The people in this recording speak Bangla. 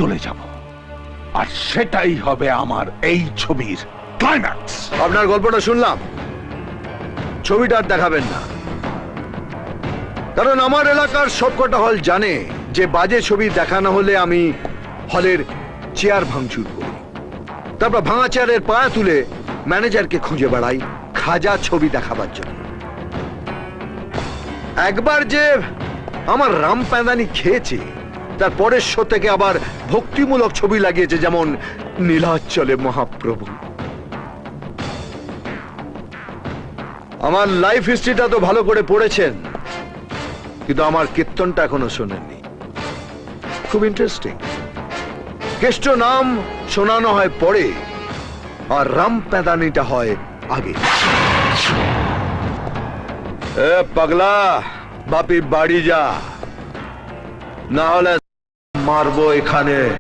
চলে যাব, আর সেটাই হবে আমার এই ছবির ক্লাইম্যাক্স। আপনার গল্পটা শুনলাম, ছবিটা আর দেখাবেন না, কারণ আমার এলাকার সবকটা হল জানে যে বাজে ছবি দেখানো হলে আমি হলের চেয়ার ভাঙচুর করি, তারপর ভাঙা চেয়ারের পায়া তুলে ম্যানেজারকে খুঁজে বেড়াই খাজা ছবি দেখাবার জন্য। একবার যে আমার রাম প্যাঁদানি খেয়েছে, তার পরের শো থেকে আবার ভক্তিমূলক ছবি লাগিয়েছে, যেমন নীলাচলে মহাপ্রভু। আমার লাইফ হিস্ট্রিটা তো ভালো করে পড়েছেন, কিন্তু আমার কীর্তনটা এখনো শোনেননি। খুব ইন্টারেস্টিং। কেষ্ট নাম শোনানো হয় পরে, আর রাম প্যাদানিটা হয় আগে। এ পাগলা, বাপি বাড়ি যা, না হলে মারবো এখানে।